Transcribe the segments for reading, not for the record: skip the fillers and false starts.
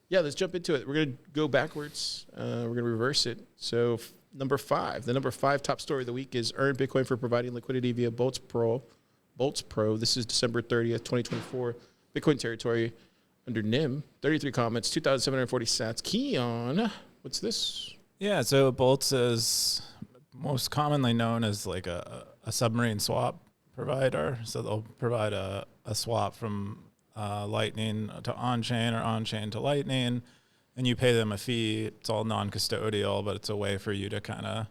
Yeah, let's jump into it. We're going to go backwards. We're going to reverse it. So number 5, the number 5 top story of the week is earn Bitcoin for providing liquidity via Boltz Pro. Boltz Pro. This is December 30th, 2024. Bitcoin territory under NIM. 33 comments, 2,740 sats. Keyan, what's this? Yeah, so Boltz is most commonly known as like a submarine swap provider. So they'll provide a swap from Lightning to on-chain or on-chain to Lightning, and you pay them a fee. It's all non-custodial, but it's a way for you to kind of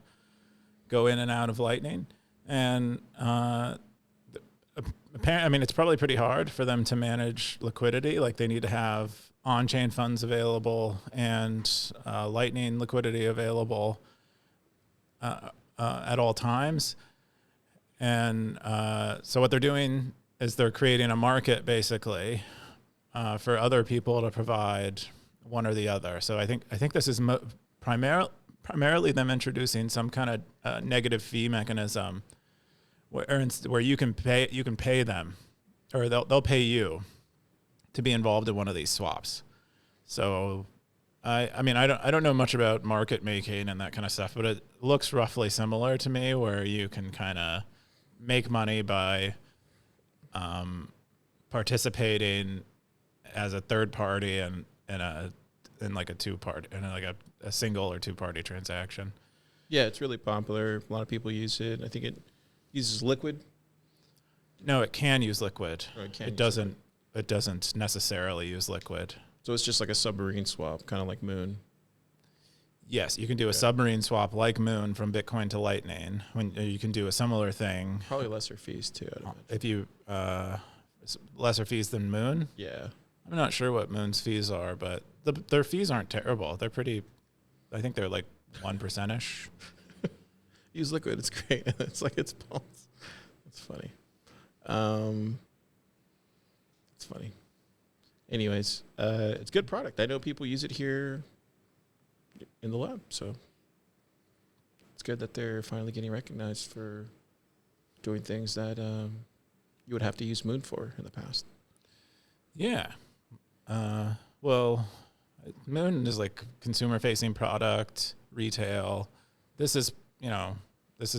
go in and out of Lightning. And apparently, I mean, it's probably pretty hard for them to manage liquidity. Like they need to have on-chain funds available and Lightning liquidity available at all times. And so what they're doing is they're creating a market basically for other people to provide one or the other. So I think this is primarily them introducing some kind of negative fee mechanism where you can pay them, or they'll pay you to be involved in one of these swaps. So I mean I don't know much about market making and that kind of stuff, but it looks roughly similar to me, where you can kind of make money by participating as a third party in like a two-party, in like a single or two-party transaction. Yeah, it's really popular. A lot of people use it. I think it uses Liquid. No, it can use Liquid. It doesn't. It doesn't necessarily use Liquid. So it's just like a submarine swap, kind of like Moon. Yes, you can do a submarine swap like Moon from Bitcoin to Lightning. When you can do a similar thing, probably lesser fees too. If you lesser fees than Moon. Yeah, I'm not sure what Moon's fees are, but their fees aren't terrible. They're pretty. I think they're like 1%ish. Use Liquid. It's great. It's like it's Boltz. It's funny. It's funny. Anyways, it's a good product. I know people use it here in the lab, so it's good that they're finally getting recognized for doing things that you would have to use Moon for in the past. Yeah. Well, Moon is like consumer-facing product, retail. This is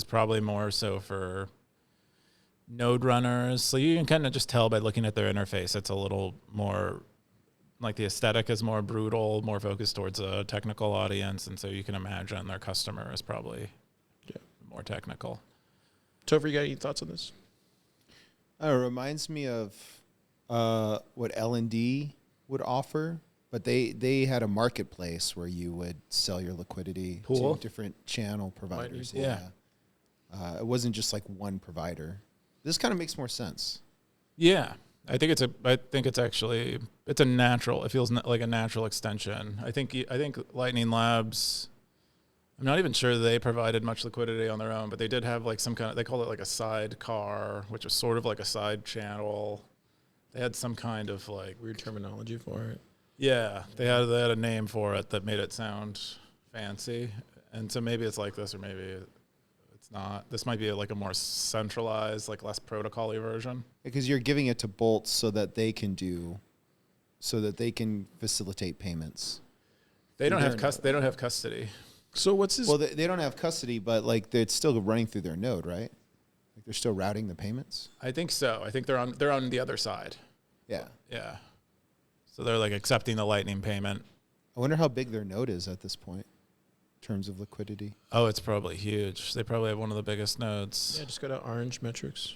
probably more so for node runners. So you can kind of just tell by looking at their interface. It's a little more, like the aesthetic is more brutal, more focused towards a technical audience. And so you can imagine their customer is probably more technical. Topher, you got any thoughts on this? It reminds me of what L&D would offer, but they had a marketplace where you would sell your liquidity to different channel providers. Yeah. It wasn't just like one provider. This kind of makes more sense. Yeah. I think it's actually a natural, it feels like a natural extension. I think Lightning Labs, I'm not even sure they provided much liquidity on their own, but they did have like some kind of, they called it like a sidecar, which was sort of like a side channel. They had some kind of like weird terminology for it. Yeah, they had a name for it that made it sound fancy. And so maybe it's like this, or maybe it's not. This might be like a more centralized, like less protocol-y version. Because you're giving it to Boltz so that they can facilitate payments. They don't have custody. So what's this? Well, they don't have custody, but like it's still running through their node, right? Like they're still routing the payments. I think so. I think they're on the other side. Yeah. Yeah. So they're like accepting the Lightning payment. I wonder how big their node is at this point in terms of liquidity. Oh, it's probably huge. They probably have one of the biggest nodes. Yeah, just go to Orange Metrics.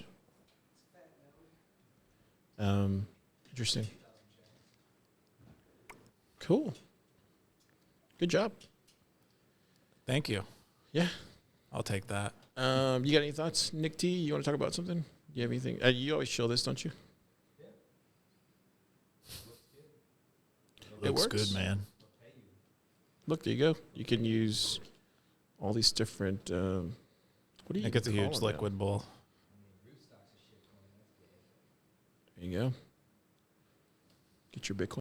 Interesting. Cool. Good job. Thank you. Yeah. I'll take that. You got any thoughts, Nick T? You want to talk about something? Do you have anything? You always show this, don't you? It looks good, man. Look, there you go. You can use all these different. What do you? I think it's a huge liquid bowl. There you go. Get your Bitcoin.